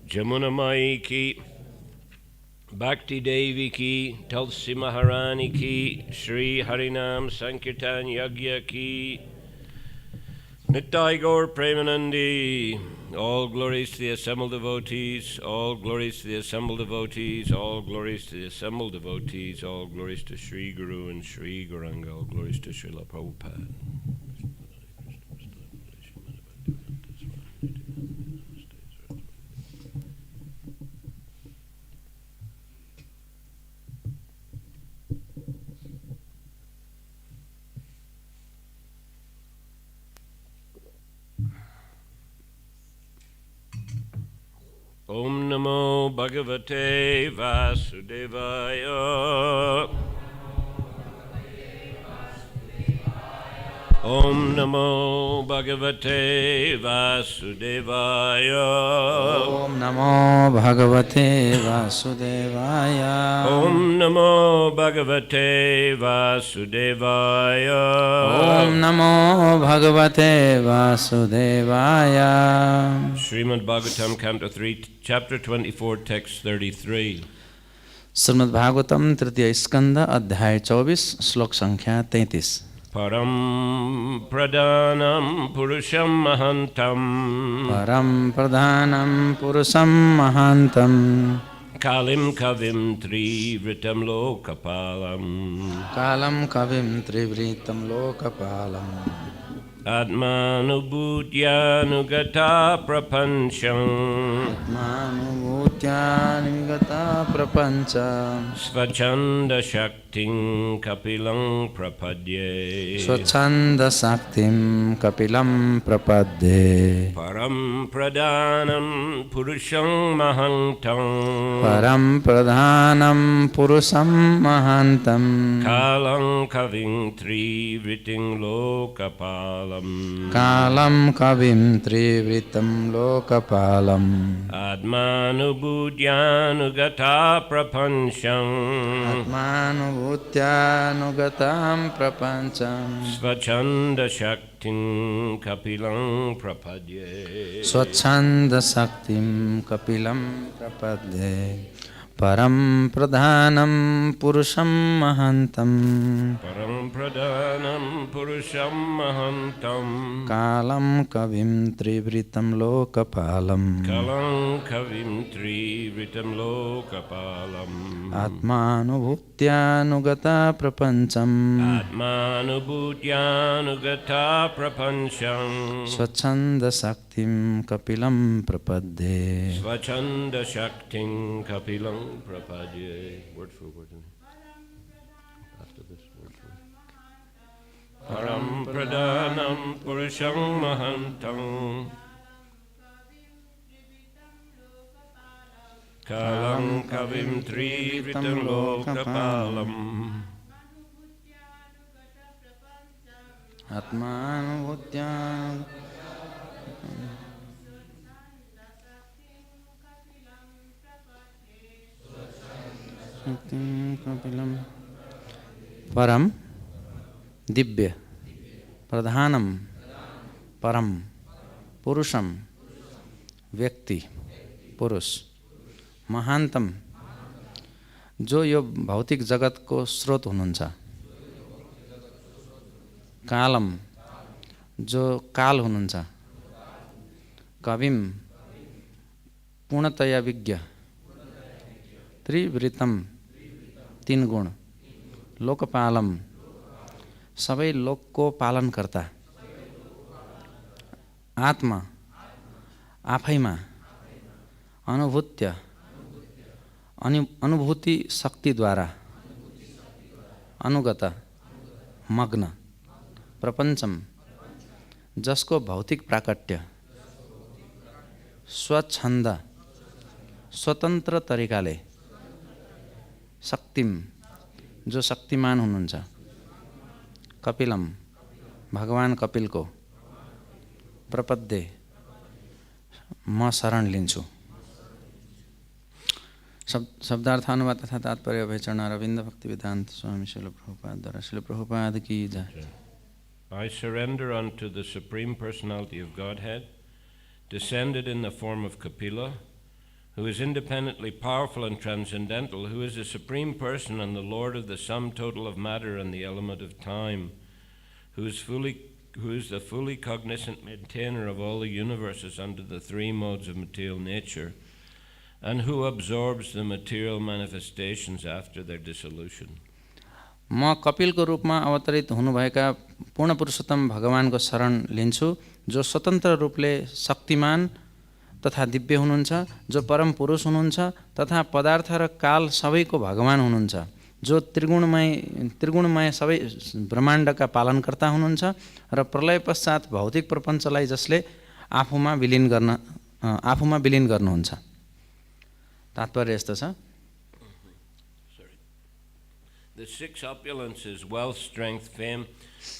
Jamuna Mai ki, Bhakti Devi ki, Tulsi Maharani ki, Sri Harinam Sankirtan Yagya ki, Nittai Gaur Premanandi. All glories to the assembled devotees, all glories to the assembled devotees, all glories to the assembled devotees, all glories to Sri Guru and Sri Gauranga, all glories to Srila Prabhupada. Om Namo Bhagavate Vasudevaya. Om Namo Bhagavate Vasudevaya. Om Namo Bhagavate Vasudevaya. Om Namo Bhagavate Vasudevaya. Om Namo Bhagavate Vasudevaya. Srimad Bhagavatam, Canto 3, Chapter 24, Text 33. Srimad Bhagavatam, तृतीय स्कंद, अध्याय 24, श्लोक संख्या 33. Param pradhānaṁ puruṣam mahāntam. Param pradhānam puruṣam mahāntam. Kālaṁ kavim tri-vṛtam loka-pālam. Kālam kavim tri-vṛtam loka-pālam. ātmānubhūtyānugata-prapañcaṁ. ātmānubhūtyānugata-prapañcaṁ. svacchanda-śaktiṁ kapilaṁ prapadye. svacchanda-śaktiṁ kapilaṁ prapadye. param pradhānam puruṣaṁ mahāntam. param pradhānam puruṣam mahāntam. kālaṁ kavim tri-vṛtam loka-pālam. kālam kavim tri-vṛtam loka-pālam. ātmānubhūtyānugata-prapañcaṁ. ātmānubhūtyānugata-prapañcaṁ. svacchanda-śaktiṁ kapilaṁ prapadye. svacchanda-śaktiṁ kapilaṁ prapadye. param pradhānam puruṣam mahāntam. param pradhānam puruṣam mahāntam. kālam kavim tri-vṛtam loka-pālam. kālaṁ kavim tri-vṛtam loka-pālam. ātmānubhūtyānugata-prapañcaṁ. ātmānubhūtyānugata-prapañcaṁ. svacchanda-śaktiṁ kapilaṁ prapadye. svacchanda-śaktiṁ kapilaṁ prapadye. Word for word. After this, word for word. Param pradhānam puruṣam mahāntam. Kālaṁ kavim tri-vṛtam loka-pālam. Param, दिव्य, प्रधानम, परम, पुरुषम, व्यक्ति, पुरुष, महानतम, जो यो भौतिक जगत को स्रोत हुनुहुन्छ, कालम, जो काल हुनुहुन्छ, कविम, पूर्णतया विज्ञ, tri-vṛtam, तीन गुण, लोक-पालम, सबै लोक को पालन करता, आत्मा, आफैमा, अनुभूत्य, अनुभूति शक्ति द्वारा, अनुगत, मग्न, प्रपञ्चम, जसको भौतिक प्राकट्य, स्वच्छन्द, स्वतन्त्र तरिकाले, शक्तिम, जो शक्तिमान हुनुहुन्छ, कपिलम, भगवान कपिल को, प्रपद्ये, म शरण लिन्छु। शब्दार्थानुवाद तथा तात्पर्य अभयचरण अरविंद भक्ति वेदांत स्वामी श्रील प्रभुपाद द्वारा श्रील प्रभुपाद की जय। I surrender unto the Supreme Personality of Godhead, descended in the form of Kapila, who is independently powerful and transcendental, who is the Supreme Person and the Lord of the sum total of matter and the element of time, who is the fully cognizant maintainer of all the universes under the three modes of material nature, and who absorbs the material manifestations after their dissolution. म कपिलको रूपमा अवतरित हुनुभएका पूर्ण पुरुषोत्तम भगवानको शरण लिन्छु, जो स्वतन्त्र रूपले शक्तिमान तथा दिव्य हुनुहुन्छ, जो परम पुरुष हुनुहुन्छ तथा पदार्थ र काल सबैको भगवान हुनुहुन्छ, जो त्रिगुणमय सबै ब्रह्माण्डका पालनकर्ता हुनुहुन्छ र प्रलय पश्चात भौतिक प्रपञ्चलाई जसले आफूमा विलीन गर्नुहुन्छ। तात्पर्य यस्तो छ। The six opulences, wealth, strength, fame,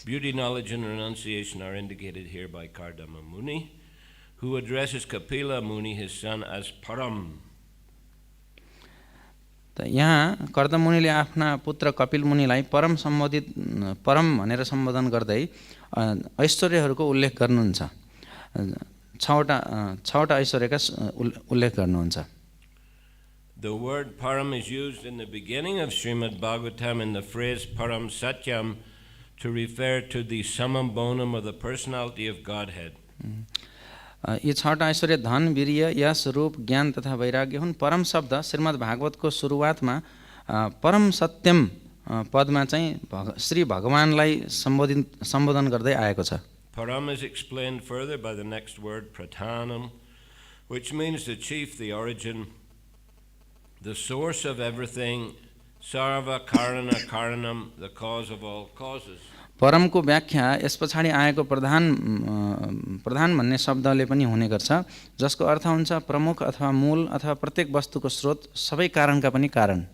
beauty, knowledge, and renunciation are indicated here by Kardama Muni, who addresses Kapila Muni, his son, as param. त यहाँ कर्दम मुनिले आफ्ना पुत्र कपिल मुनिलाई परम भनेर सम्बोधन गर्दै ऐश्वर्यहरूको उल्लेख गर्नुहुन्छ। छवटा ऐश्वर्यका उल्लेख गर्नुहुन्छ। The word param is used in the beginning of Srimad Bhagavatam in the phrase param satyam to refer to the summum bonum of the personality of Godhead. यी छवटा ऐश्वर्य धन, वीर्य, यश, रूप, ज्ञान तथा वैराग्य हुन्। परम शब्द श्रीमद् भागवतको सुरुवातमा परम सत्यम पदमा चाहिँ श्री भगवानलाई सम्बोधन गर्दै आएको छ। Param is explained further by the next word pradhānaṁ, which means the chief, the origin, the source of everything, sarva karana karanam, the cause of all causes. परमको व्याख्या यस पछाडि आएको प्रधान भन्ने शब्दले पनि हुने गर्छ, जसको अर्थ हुन्छ प्रमुख अथवा मूल अथवा प्रत्येक वस्तुको स्रोत, सबै कारणका पनि कारण।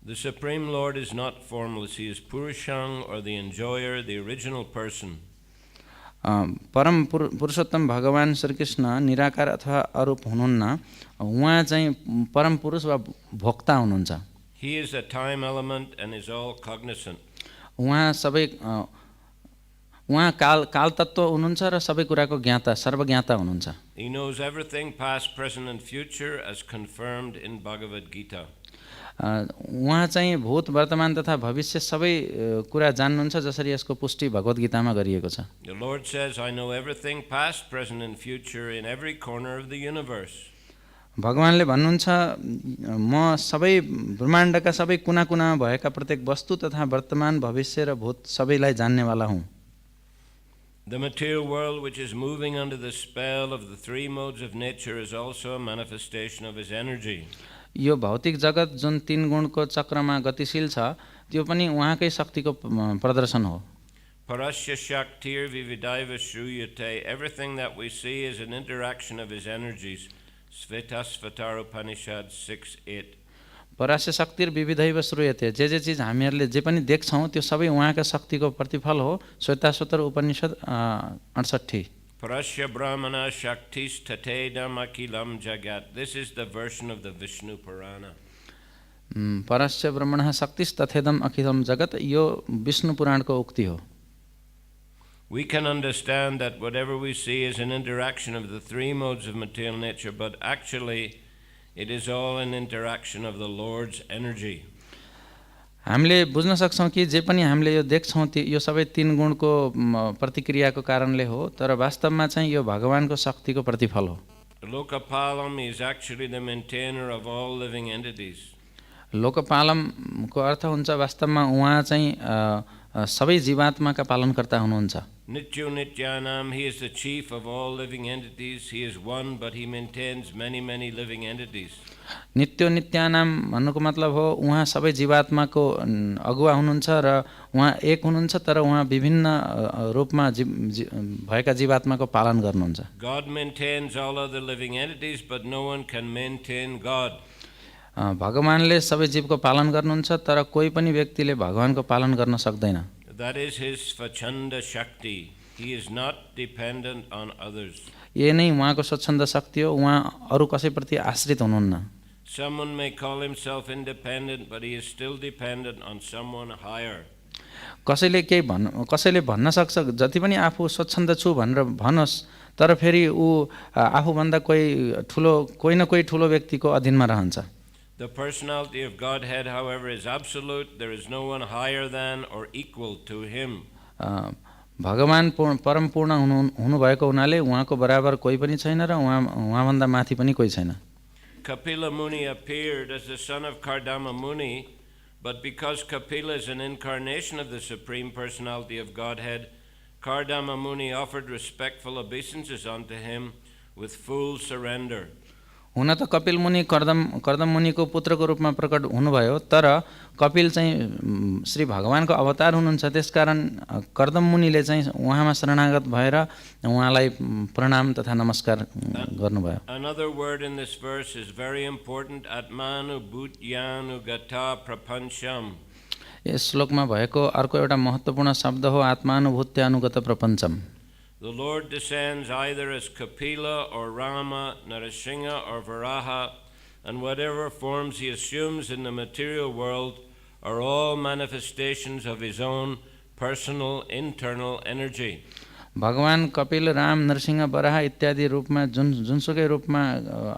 The Supreme Lord is not formless. He is puruṣaṁ, or the enjoyer, the original person. परम पुरुषोत्तम भगवान श्रीकृष्ण निराकार अथवा अरूप हुनुहुन्न, उहाँ चाहिँ परम पुरुष वा भोक्ता हुनुहुन्छ। He is a time element and is all cognizant. उहाँ काल तत्त्व हुनुहुन्छ र सबै कुराको ज्ञाता, सर्वज्ञाता हुनुहुन्छ। He knows everything past, present and future as confirmed in Bhagavad Gita. उहाँ चाहिँ भूत, वर्तमान तथा भविष्य सबै कुरा जान्नुहुन्छ, जसरी यसको पुष्टि भगवत गीतामा गरिएको छ। The Lord says, I know everything past, present and future in every corner of the universe. भगवानले भन्नुहुन्छ, म सबै ब्रह्माण्डका सबै कुना कुनामा भएका प्रत्येक वस्तु तथा वर्तमान, भविष्य र भूत सबैलाई जान्नेवाला हुँ। The material world, which is moving under the spell of the three modes of nature, is also a manifestation of his energy. यो भौतिक जगत जुन तीन गुणको चक्रमा गतिशील छ, त्यो पनि उहाँकै शक्तिको प्रदर्शन हो। Parasya-shaktir vividaiva shruyate. Everything that we see is an interaction of his energies. Svetasvatara-upanishad 6:8. परास्य शक्तिर विविधैव श्रूयते। जे चीज हामीहरूले जे पनि देख्छौँ त्यो सबै उहाँका शक्तिको प्रतिफल हो। श्वेताश्वतर उपनिषद 68। Parasya brahmana shaktis tatedam akilam jagat. This is the version of the Vishnu Purana. परस्य ब्रह्मणः शक्तिस् तथेदम अखिलम जगत, यो विष्णु पुराणको उक्ति हो। We can understand that whatever we see is an interaction of the three modes of material nature, but actually it is all an interaction of the Lord's energy. हामीले बुझ्न सक्छौँ कि जे पनि हामीले यो देख्छौँ यो सबै तीन गुणको प्रतिक्रियाको कारणले हो, तर वास्तवमा चाहिँ यो भगवानको शक्तिको प्रतिफल हो। Loka-pālam is actually the maintainer of all living entities. लोक-पालम को अर्थ हुन्छ वास्तवमा उहाँ चाहिँ सबै जीवात्माका पालनकर्ता हुनुहुन्छ। Nityo nityanam, he is the chief of all living entities. He is one, but he maintains many living entities. नित्यो नित्यानाम भन्नुको मतलब हो उहाँ सबै जीवात्माको अगुवा हुनुहुन्छ र उहाँ एक हुनुहुन्छ, तर उहाँ विभिन्न रूपमा भएका जीवात्माको पालन गर्नुहुन्छ। God maintains all other living entities, but no one can maintain God. भगवानले सबै जीवको पालन गर्नुहुन्छ, तर कोही पनि व्यक्तिले भगवानको पालन गर्न सक्दैन। That is his svacchanda-śaktiṁ. He is not dependent on others. ये नै उहाँको स्वच्छन्द शक्ति हो, उहाँ अरू कसैप्रति आश्रित हुनुहुन्न। Someone may call himself independent, but he is still dependent on someone higher. कसैले भन्न सक्छ जति पनि आफू स्वच्छन्द छु भनेर भनोस्, तर फेरि ऊ आफूभन्दा कोही न कोही ठुलो व्यक्तिको अधीनमा रहन्छ। The personality of Godhead, however, is absolute. There is no one higher than or equal to him. भगवान परम पूर्ण हुनुभएको हुनाले उहाँको बराबर कोही पनि छैन र उहाँभन्दा माथि पनि कोही छैन। Kapila Muni appeared as the son of Kardama Muni, but because Kapila is an incarnation of the Supreme Personality of Godhead, Kardama Muni offered respectful obeisances unto him with full surrender. हुन त कपिल मुनि कर्दम मुनिको पुत्रको रूपमा प्रकट हुनुभयो, तर कपिल चाहिँ श्री भगवानको अवतार हुनुहुन्छ, त्यसकारण कर्दम मुनिले चाहिँ उहाँमा शरणागत भएर उहाँलाई प्रणाम तथा नमस्कार गर्नुभयो। Another word in this verse is very important, ātmānubhūtyānugata-prapañcaṁ. यस श्लोकमा भएको अर्को एउटा महत्त्वपूर्ण शब्द हो ātmānubhūtyānugata-prapañcaṁ। The Lord descends either as Kapila or Rama, Narasingha or Varaha, and whatever forms he assumes in the material world are all manifestations of his own personal internal energy. भगवान कपिल, राम, नरसिंह, बराह इत्यादि रूपमा जुनसुकै रूपमा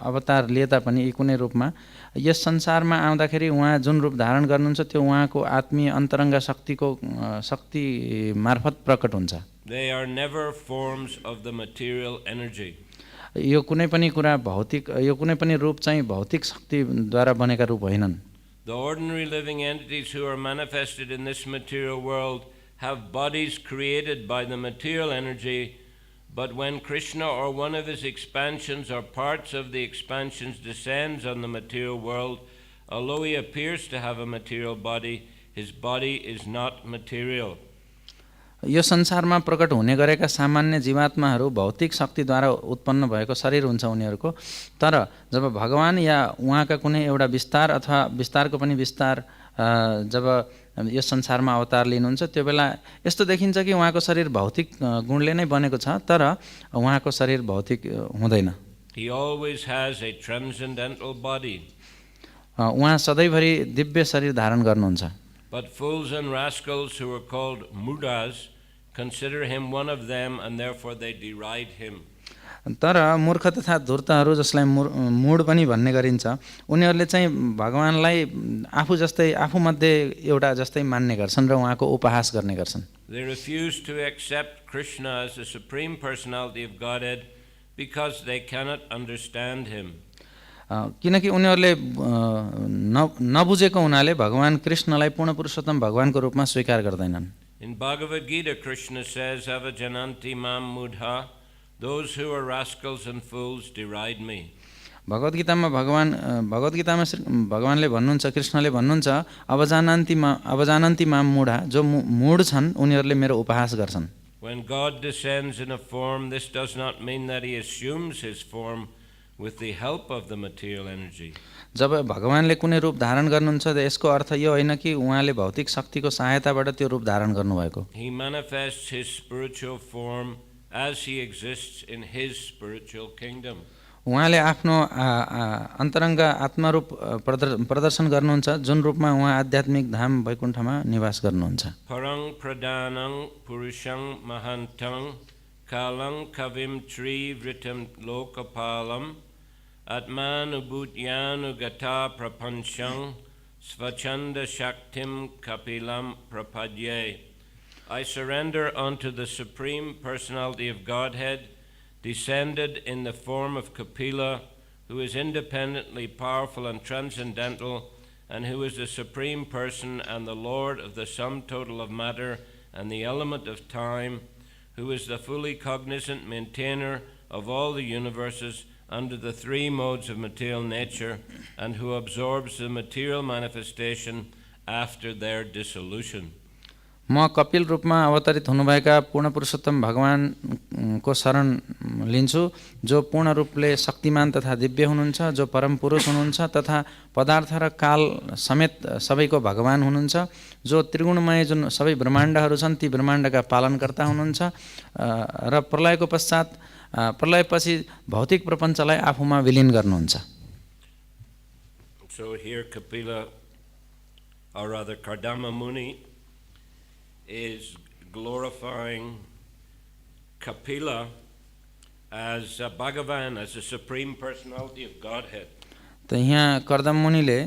अवतार लिए तापनि कुनै रूपमा यस संसारमा आउँदाखेरि उहाँ जुन रूप धारण गर्नुहुन्छ त्यो उहाँको आत्मीय अन्तरङ्ग शक्ति मार्फत प्रकट हुन्छ। They are never forms of the material energy. यो कुनै पनि रूप चाहिँ भौतिक शक्तिद्वारा बनेका रूप होइनन्। The ordinary living entities who are manifested in this material world have bodies created by the material energy, but when Krishna or one of his expansions or parts of the expansions descends on the material world, although he appears to have a material body, his body is not material. यो संसारमा प्रकट हुने गरेका सामान्य जीवात्माहरू भौतिक शक्तिद्वारा उत्पन्न भएको शरीर हुन्छ उनीहरूको, तर जब भगवान या उहाँका कुनै एउटा विस्तार अथवा विस्तारको पनि विस्तार जब यो संसारमा अवतार लिनुहुन्छ त्यो बेला यस्तो देखिन्छ कि उहाँको शरीर भौतिक गुणले नै बनेको छ, तर उहाँको शरीर भौतिक हुँदैन। He always has a transcendental body. उहाँ सधैँभरि दिव्य शरीर धारण गर्नुहुन्छ। But fools and rascals who are called mudas consider him one of them and therefore they deride him. तर मूर्ख तथा धूर्तहरू जसलाई मूढ पनि भन्ने गरिन्छ, उनीहरूले चाहिँ भगवानलाई आफूमध्ये एउटा जस्तै मान्ने गर्छन् र उहाँको उपहास गर्ने गर्छन्। They refuse to accept Krishna as the Supreme Personality of Godhead because they cannot understand him. किनकि उनीहरूले नबुझेको हुनाले भगवान कृष्णलाई पूर्ण पुरुषोत्तम भगवानको रूपमा स्वीकार गर्दैनन्। In Bhagavad Gita, Krishna says, Avajananti mam mudha, those who are rascals and fools deride me. भगवद्गीतामा भगवानले भन्नुहुन्छ, कृष्णले भन्नुहुन्छ, अवजानन्ति माम मूढा, जो मूढ छन् उनीहरूले मेरो उपहास गर्छन्। When God descends in a form, this does not mean that he assumes his form with the help of the material energy. जब भगवानले कुनै रूप धारण गर्नुहुन्छ त यसको अर्थ यो होइन कि उहाँले भौतिक शक्तिको सहायताबाट त्यो रूप धारण गर्नुभएको। He manifests his spiritual form as he exists in his spiritual kingdom. उहाँले आफ्नो अन्तरङ्ग आत्मरूप प्रदर्शन गर्नुहुन्छ जुन रूपमा उहाँ आध्यात्मिक धाम वैकुण्ठमा निवास गर्नुहुन्छ। Paraṁ pradhānaṁ puruṣaṁ mahāntaṁ kālaṁ kavim tri-vṛtam loka-pālam ātmānubhūtyānugata-prapañcaṁ svacchanda-śaktiṁ kapilaṁ prapadye. I surrender unto the Supreme Personality of Godhead, descended in the form of Kapila, who is independently powerful and transcendental, and who is the Supreme Person and the Lord of the sum total of matter and the element of time, who is the fully cognizant maintainer of all the universes under the three modes of material nature, and who absorbs the material manifestation after their dissolution. म कपिल रूपमा अवतरित हुनुभएका पूर्ण पुरुषोत्तम भगवानको शरण लिन्छु, जो पूर्ण रूपले शक्तिमान तथा दिव्य हुनुहुन्छ, जो परम पुरुष हुनुहुन्छ तथा पदार्थ र काल समेत सबैको भगवान हुनुहुन्छ, जो त्रिगुणमय जुन सबै ब्रह्माण्डहरू छन् ती ब्रह्माण्डका पालनकर्ता हुनुहुन्छ र प्रलयपछि भौतिक प्रपञ्चलाई आफूमा विलीन गर्नुहुन्छ। So here Kapila, or rather Kardama Muni, is glorifying Kapila as Bhagavan, as the Supreme Personality of Godhead. त यहाँ कर्दम मुनिले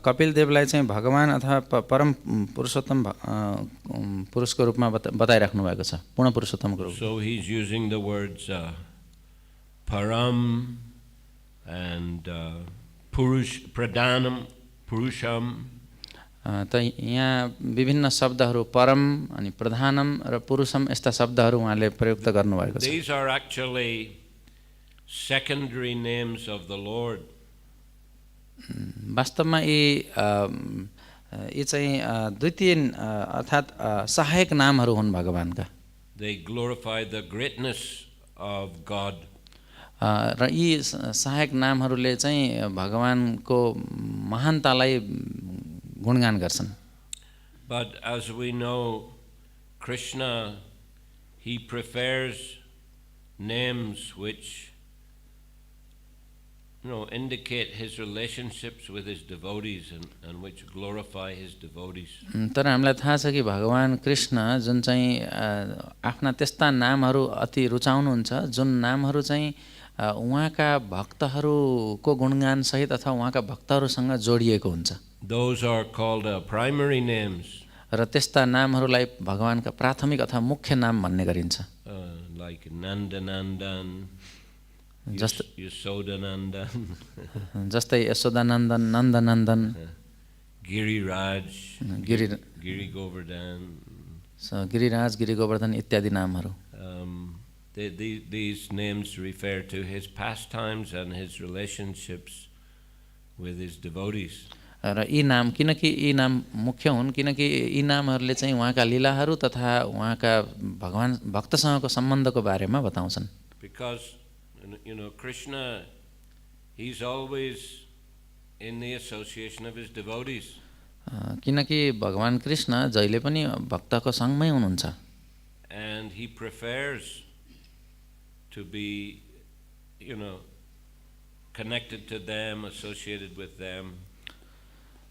कपिल देवलाई चाहिँ भगवान अथवा परम पुरुषोत्तम पुरुषको रूपमा बताइराख्नु भएको छ, पूर्ण पुरुषोत्तमको रूपमा. So he's using the words param and pradhānaṁ, puruṣam. त यहाँ विभिन्न शब्दहरू परम अनि प्रधानम र पुरुषम यस्ता शब्दहरू उहाँले प्रयुक्त गर्नुभएको छ. These are actually secondary names of the Lord. वास्तवमा यी चाहिँ द्वितीय अर्थात् सहायक नामहरू हुन् भगवानका. They glorify the greatness of God. र यी सहायक नामहरूले चाहिँ भगवानको महानतालाई गुणगान गर्छन्. But as we know, Krishna, he prefers names which indicate his relationships with his devotees and which glorify his devotees. तर हामीलाई थाहा छ कि भगवान कृष्ण जुन चाहिँ आफ्ना त्यस्ता नामहरू अति रुचाउनुहुन्छ जुन नामहरू चाहिँ उहाँका भक्तहरूको गुणगान सहित अथवा उहाँका भक्तहरूसँग जोडिएको हुन्छ. Those are called primary names. र त्यस्ता नामहरूलाई भगवानका प्राथमिक अथवा मुख्य नाम भन्ने गरिन्छ. Like Nandanandan, Yashodanandan, जस्तै Yashodanandan, नन्दनन्दन, Giriraj, Giri Govardhan, Giriraj, Giri Govardhan इत्यादि नामहरू. These names refer to his pastimes and his relationships with his devotees. र यी नाम किनकि यी नाम मुख्य हुन् किनकि यी नामहरूले चाहिँ उहाँका लीलाहरू तथा उहाँका भगवान भक्तसँगको सम्बन्धको बारेमा बताउँछन्. Because Krishna, he's always in the association of his devotees. किनकि भगवान कृष्ण जहिले पनि भक्तको सँगमै हुनुहुन्छ. And he prefers to be connected to them, associated with them.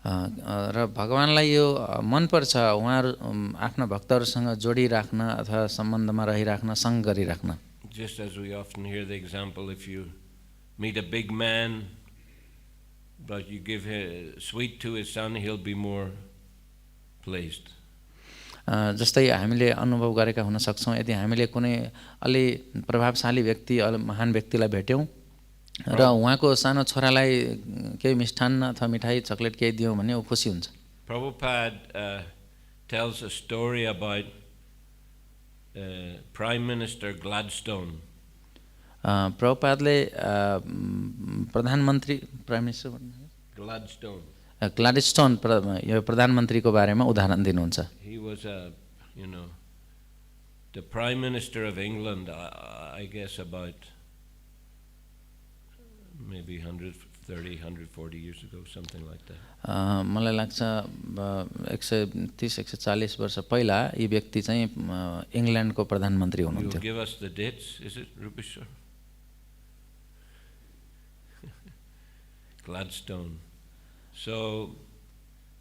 र भगवानलाई यो मनपर्छ उहाँहरू आफ्ना भक्तहरूसँग जोडिराख्न अथवा सम्बन्धमा रहिराख्न, सँग गरिराख्न. Just as we often hear the example, if you meet a big man but you give a sweet to his son, he'll be more pleased. जस्तै हामीले अनुभव गरेका हुन सक्छौँ यदि हामीले कुनै अलि प्रभावशाली व्यक्ति अलि महान व्यक्तिलाई भेट्यौँ र उहाँको सानो छोरालाई केही मिष्ठान्न अथवा मिठाई चकलेट केही दियौँ भने ऊ खुसी हुन्छ. Prabhupada tells a story about Prime Minister Gladstone. प्रभुपादले प्रधानमन्त्री प्राइम मिनिस्टर ग्लाडस्टोन यो प्रधानमन्त्रीको बारेमा उदाहरण दिनुहुन्छ. He was the Prime Minister of England, I guess about maybe 130, 140 years ago, something like that. मलाई लाग्छ 130-140 वर्ष पहिला यी व्यक्ति चाहिँ इङ्ल्यान्डको प्रधानमन्त्री हुनुहुन्थ्यो. Give us the dates, is it Rupesh sir? Gladstone. So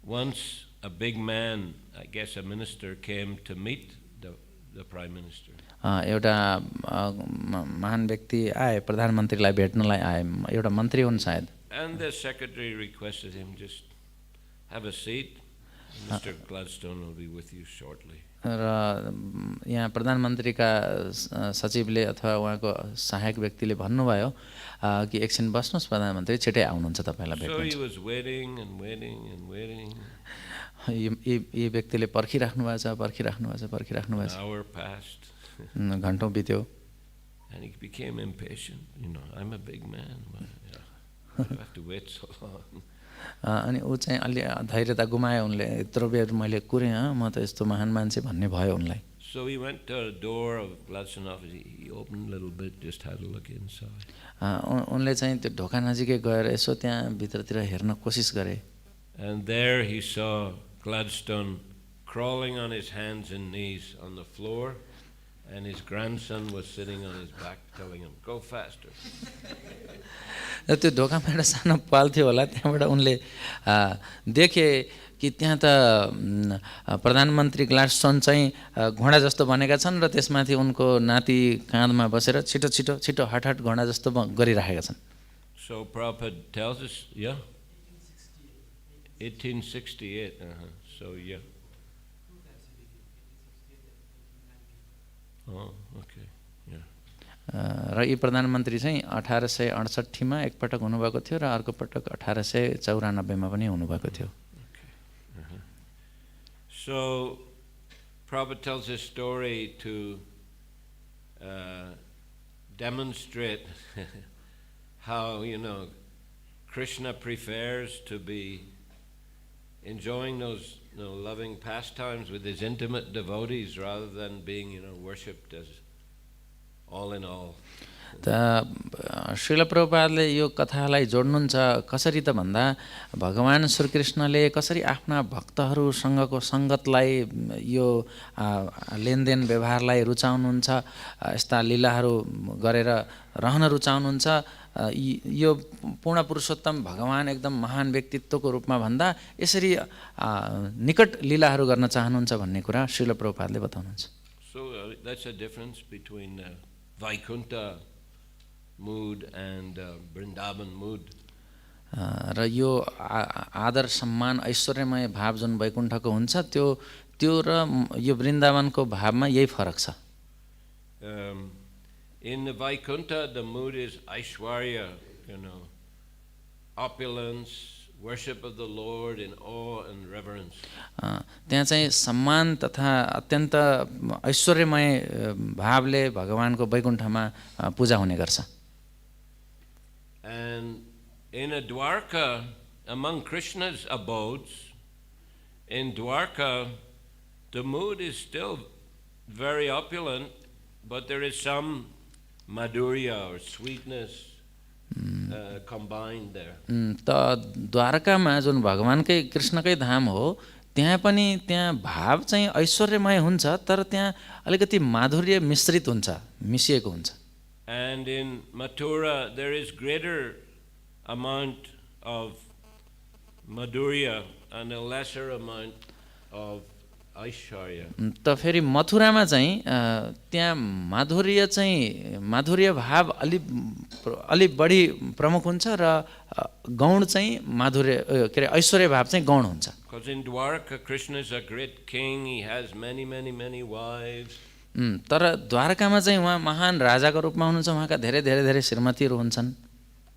once a big man, I guess a minister, came to meet the Prime Minister. एउटा महान व्यक्ति आए प्रधानमन्त्रीलाई भेट्नलाई आए, एउटा मन्त्री हुन् सायद. And the secretary requested him just have a seat. Mr. Gladstone will be with you shortly. र यहाँ प्रधानमन्त्रीका सचिवले अथवा उहाँको सहायक व्यक्तिले भन्नुभयो कि एकछिन बस्नुहोस्, प्रधानमन्त्री छिटै आउनुहुन्छ तपाईँलाई भेट्नुहुन्छ. So he was waiting and waiting and waiting. यी व्यक्तिले पर्खिराख्नु भएको छ, पर्खिराख्नु भएको छ, पर्खिराख्नु भएको छ. An hour passed. घन्टौँ बित्यो. And he became impatient. I'm a big man. I have to wait so long. अनि ऊ चाहिँ अलि धैर्यता गुमायो उनले. यत्रो बेर मैले कुरेँ, म त यस्तो महान मान्छे भन्ने भयो उनलाई. So he went to the door of Gladstone office. He opened a little bit, just had a look inside. उनले चाहिँ त्यो ढोका नजिकै गएर यसो त्यहाँ भित्रतिर हेर्न कोसिस गरे. And there he saw Gladstone crawling on his hands and knees on the floor, and his grandson was sitting on his back telling him, "Go faster." त्यो ढोकामा एउटा सानो पाल थियो होला, त्यहाँबाट उनले देखे कि त्यहाँ त प्रधानमन्त्री ग्लाडस्टोन चाहिँ घोडा जस्तो बनेका छन् र त्यसमाथि उनको नाति काँधमा बसेर छिटो छिटो छिटो हट घोडा जस्तो गरिराखेका छन्। So Prabhupada tells us, yeah, 1868. So yeah. Oh, okay. र यी प्रधानमन्त्री चाहिँ 1868 मा एकपटक हुनुभएको थियो र अर्को पटक 1894 मा पनि हुनुभएको थियो। So Prabhupada tells this story to demonstrate how, Krishna prefers to be enjoying those loving pastimes with his intimate devotees rather than being, worshipped as all in all. त श्रील प्रभुपादले यो कथालाई जोड्नुहुन्छ कसरी त भन्दा भगवान श्रीकृष्णले कसरी आफ्ना भक्तहरूसँगको सङ्गतलाई यो लेनदेन व्यवहारलाई रुचाउनुहुन्छ, यस्ता लीलाहरू गरेर रहन रुचाउनुहुन्छ। यो पूर्ण पुरुषोत्तम भगवान एकदम महान व्यक्तित्वको रूपमा भन्दा यसरी निकट लीलाहरू गर्न चाहनुहुन्छ भन्ने कुरा श्रील प्रभुपादले बताउनुहुन्छ। So that's a difference between Vaikuntha mood and Vrindavan mood. र यो आदर सम्मान ऐश्वर्यमय भाव जुन वैकुण्ठको हुन्छ त्यो र यो वृन्दावनको भावमा यही फरक छ। In the Vaikuntha, the mood is Aishwarya, opulence, worship of the Lord in awe and reverence. त्यहाँ चाहिँ सम्मान तथा अत्यन्त ऐश्वर्यमय भावले भगवानको वैकुण्ठमा पूजा हुने गर्छ। And in a Dwarka, among Krishna's abodes, in Dwarka, the mood is still very opulent, but there is some madhurya or sweetness combined there. त द्वारकामा जुन भगवानकै कृष्णकै धाम हो त्यहाँ पनि त्यहाँ भाव चाहिँ ऐश्वर्यमय हुन्छ, तर त्यहाँ अलिकति माधुर्य मिश्रित हुन्छ, मिसिएको हुन्छ। And in Mathura there is greater amount of madhurya and a lesser amount of aishwarya. त फेरि मथुरामा चाहिँ त्यहाँ माधुर्य भाव अलि बढी प्रमुख हुन्छ र गौण चाहिँ माधुर्य के अरे ऐश्वर्य भाव चाहिँ गौण हुन्छ। Because in Dwarka Krishna is a great king, he has many wives. तर द्वारकामा चाहिँ उहाँ महान राजाको रूपमा हुनुहुन्छ, उहाँका धेरै श्रीमतीहरू हुन्छन्।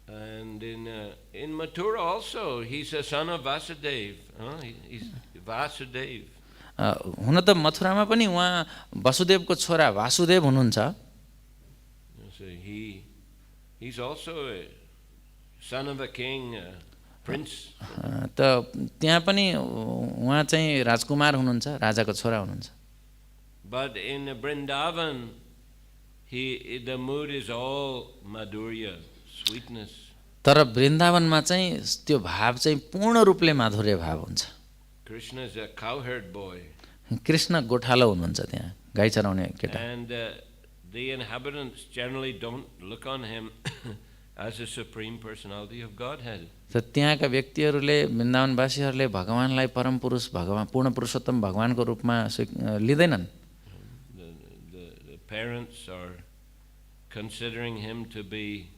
And in Mathura also he's a son of Vasudeva. He's Vasudeva. हुन त मथुरामा पनि उहाँ वसुदेवको छोरा वासुदेव हुनुहुन्छ। So he's also a son of a king, prince. त त्यहाँ पनि उहाँ चाहिँ राजकुमार हुनुहुन्छ, राजाको छोरा हुनुहुन्छ। But in Vrindavan, the mood is all madhurya, sweetness. तर वृन्दावनमा चाहिँ त्यो भाव चाहिँ पूर्ण रूपले माधुर्य भाव हुन्छ। Krishna is a cowherd boy. Krishna गोठालो हुनुहुन्छ, त्यहाँ गाई चराउने केटा। And the inhabitants generally don't look on him as a supreme personality of Godhead. त त्यहाँका व्यक्तिहरूले वृन्दावनवासीहरूले भगवानलाई परम पुरुष भगवान पूर्ण पुरुषोत्तम भगवानको रूपमा लिँदैनन्। The parents are considering him to be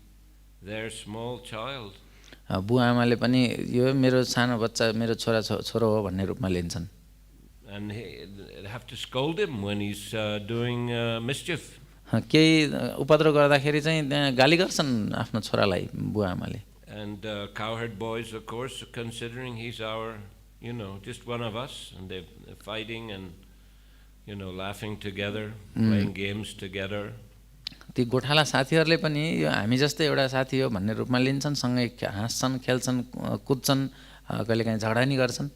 their small child. बुवा आमाले पनि यो मेरो सानो बच्चा, मेरो छोरो हो भन्ने रूपमा लिन्छन्। And they have to scold him when he's doing mischief. केही उपद्रव गर्दाखेरि चाहिँ त्यहाँ गाली गर्छन् आफ्नो छोरालाई बुवा आमाले। And cowherd boys, of course, considering he's our, just one of us, and they're fighting and, laughing together, playing games together. ती गोठाला साथीहरूले पनि यो हामी जस्तै एउटा साथी हो भन्ने रूपमा लिन्छन्, सँगै हाँस्छन्, खेल्छन्, कुद्छन्, कहिलेकाहीँ झगडा नि गर्छन्।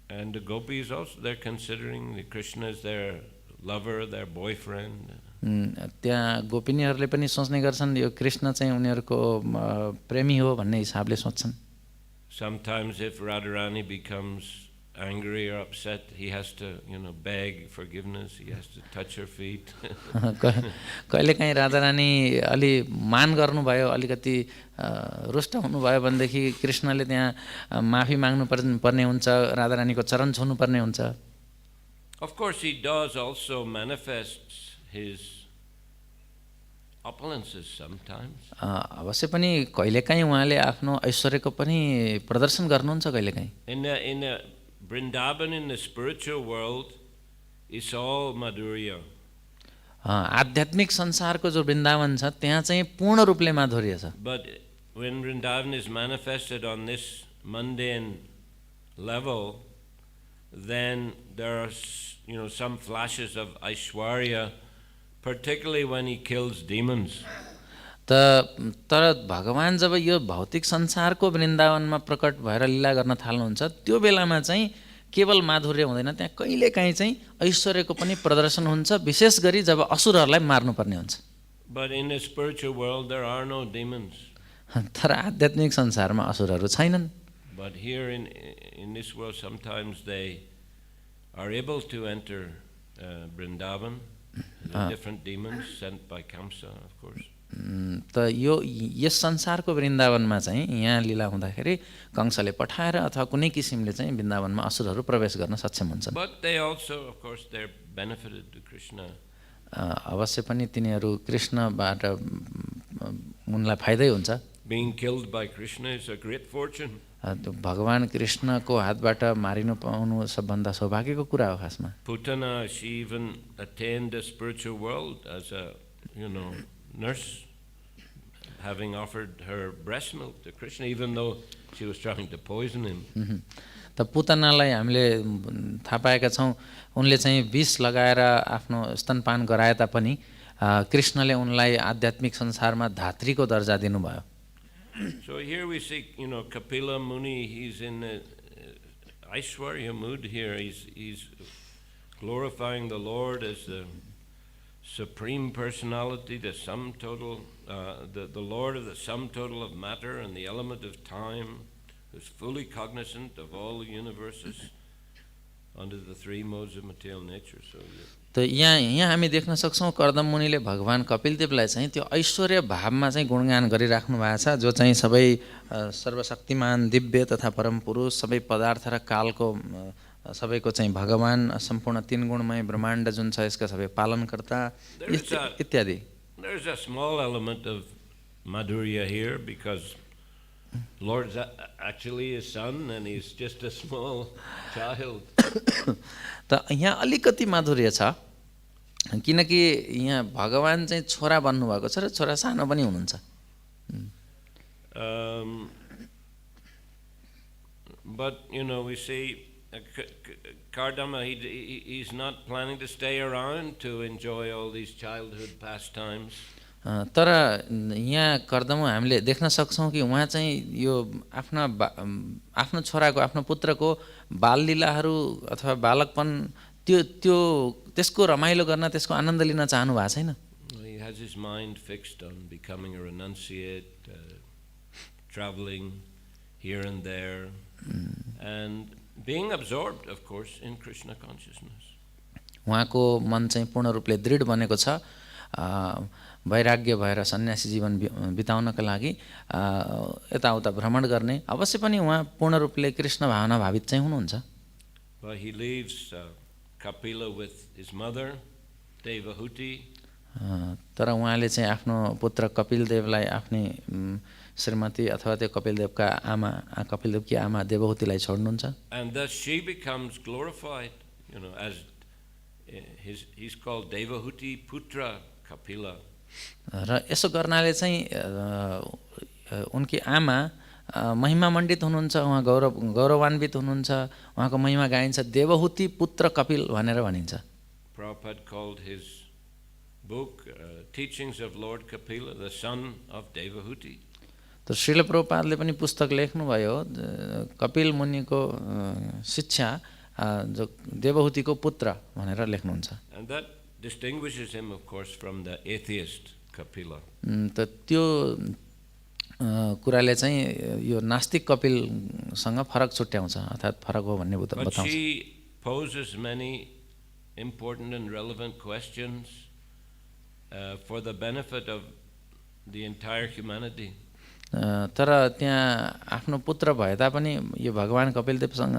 And the gopis also, they're considering the Krishna as their lover, their boyfriend. त्यहाँ गोपिनीहरूले पनि सोच्ने गर्छन् यो कृष्ण चाहिँ उनीहरूको प्रेमी हो भन्ने हिसाबले सोच्छन्। Sometimes if Radharani becomes angry or upset, he has to, beg forgiveness. He has to touch her feet. कहिलेकाहीँ राधारानी अलि मान गर्नुभयो, अलिकति रुष्ट हुनुभयो भनेदेखि कृष्णले त्यहाँ माफी माग्नु पर्ने हुन्छ, राधारानीको चरण छुनुपर्ने हुन्छ. Of course, he does also manifest his opulences sometimes. अवश्य पनि कहिलेकाहीँ उहाँले आफ्नो ऐश्वर्यको पनि प्रदर्शन गर्नुहुन्छ कहिलेकाहीँ. In a Vrindavan, in the spiritual world, is all madhurya. आध्यात्मिक संसारको जो वृन्दावन छ त्यहाँ चाहिँ पूर्ण रूपले माधुर्य छ. But when Vrindavan is manifested on this mundane level, then there are some flashes of Aishwarya, particularly when he kills demons. तर भगवान जब यो भौतिक संसारको वृन्दावनमा प्रकट भएर लीला गर्न थाल्नुहुन्छ त्यो बेलामा चाहिँ केवल माधुर्य हुँदैन, त्यहाँ कहिलेकाहीँ चाहिँ ऐश्वर्यको पनि प्रदर्शन हुन्छ, विशेष गरी जब असुरहरूलाई मार्नुपर्ने हुन्छ. But in the spiritual world there are no demons. तर आध्यात्मिक संसारमा असुरहरू छैनन्. But here in this world sometimes they are able to enter Vrindavan. Different demons sent by Kamsa, of course. त यो यस संसारको वृन्दावनमा चाहिँ यहाँ लीला हुँदाखेरि कंसले पठाएर अथवा कुनै किसिमले चाहिँ वृन्दावनमा असुरहरू प्रवेश गर्न सक्षम हुन्छन्. But they also, of course, they're benefited to Krishna. अवश्य पनि तिनीहरू कृष्णबाट उनलाई फाइदै हुन्छ. Being killed by Krishna is a great fortune. भगवान कृष्णको हातबाट मारिनु पाउनु सबभन्दा सौभाग्यको कुरा हो खासमा. Putana, she even attained the spiritual world as a, nurse, having offered her breast milk to Krishna, even though she was trying to poison him. त पुतनालाई हामीले थाहा पाएका छौँ उनले चाहिँ विष लगाएर आफ्नो स्तनपान गराए तापनि कृष्णले उनलाई आध्यात्मिक संसारमा धात्रीको दर्जा दिनुभयो. So here we see, Kapila Muni, he's in the Aishwarya mood here. He's glorifying the Lord as the supreme personality, the sum total, the Lord of the sum total of matter and the element of time, who's fully cognizant of all the universes under the three modes of material nature. So त यहाँ हामी देख्न सक्छौँ कर्दम मुनिले भगवान कपिलदेवलाई चाहिँ त्यो ऐश्वर्य भावमा चाहिँ गुणगान गरिराख्नु भएको छ, जो चाहिँ सबै सर्वशक्तिमान दिव्य तथा परम पुरुष, सबै पदार्थ र कालको सबैको चाहिँ भगवान, सम्पूर्ण तीन गुणमय ब्रह्माण्ड जुन छ यसका सबै पालनकर्ता इत्यादि. There is a small element of madhurya here because Lord's actually his son and he's just a small child. त यहाँ अलिकति माधुर्य छ किनकि यहाँ भगवान चाहिँ छोरा बन्नुभएको छ र छोरा सानो पनि हुनुहुन्छ. But we see Kardama, he's not planning to stay around to enjoy all these childhood pastimes. तर यहाँ कर्दम हामीले देख्न सक्छौँ कि उहाँ चाहिँ यो आफ्नो छोराको, आफ्नो पुत्रको बाललीलाहरू अथवा बालकपन त्यसको रमाइलो गर्न, त्यसको आनन्द लिन चाहनु भएको छैन. He has his mind fixed on becoming a renunciate, traveling here and there, and being absorbed, of course, in Krishna consciousness. उहाँको मन चाहिँ पूर्ण रूपले दृढ बनेको छ, वैराग्य भएर सन्यासी जीवन बिताउनका लागि यताउता भ्रमण गर्ने. अवश्य पनि उहाँ पूर्ण रूपले कृष्ण भावना भावित चाहिँ हुनुहुन्छ. But he leaves Kapila with his mother, Devahuti. तर उहाँले चाहिँ आफ्नो पुत्र कपिलदेवलाई आफ्नै श्रीमती अथवा त्यो कपिलदेवका आमा, कपिलदेवकी आमा देवहुतीलाई छोड्नुहुन्छ. And thus she becomes glorified, as he's called Devahuti Putra Kapila. र यसो गर्नाले चाहिँ उनकी आमा महिमा मण्डित हुनुहुन्छ, उहाँ गौरवान्वित हुनुहुन्छ, उहाँको महिमा गाइन्छ. देवहुति पुत्र कपिल भनेर भनिन्छ. Prabhupada called his book Teachings of Lord Kapila, the son of Devahuti. त श्रील प्रभुपादले पनि पुस्तक लेख्नुभयो कपिल मुनिको शिक्षा जो देवहुतिको पुत्र भनेर लेख्नुहुन्छ. And that distinguishes him, of course, from the atheist Kapila. त त्यो कुराले चाहिँ यो नास्तिक कपिलसँग फरक छुट्याउँछ अर्थात् फरक हो भन्ने But बताउँछ। she poses many important and relevant questions for the benefit of the entire humanity. तर त्यहाँ आफ्नो पुत्र भए तापनि यो भगवान कपिलदेवसँग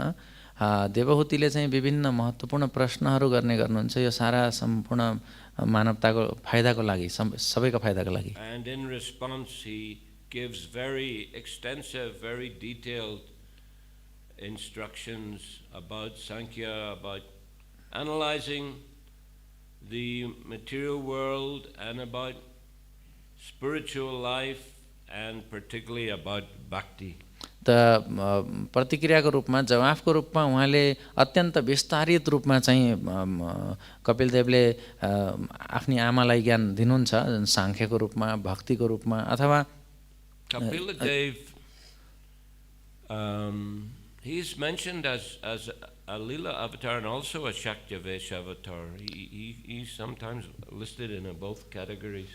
देवहूतिले चाहिँ विभिन्न महत्त्वपूर्ण प्रश्नहरू गर्नुहुन्छ यो सारा सम्पूर्ण मानवताको फाइदाको लागि सबैको फाइदाको लागि। And in response he gives very extensive, very detailed instructions about Sankhya, about analyzing the material world and about spiritual life and particularly about bhakti. त प्रतिक्रियाको रूपमा जवाफको रूपमा उहाँले अत्यन्त विस्तारित रूपमा चाहिँ कपिलदेवले आफ्नी आमालाई ज्ञान दिनुहुन्छ सांख्यको रूपमा भक्तिको रूपमा अथवा Kapila Dev, he is mentioned as a Lila avatar and also a Shakti-vesha avatar. He's sometimes listed in both categories.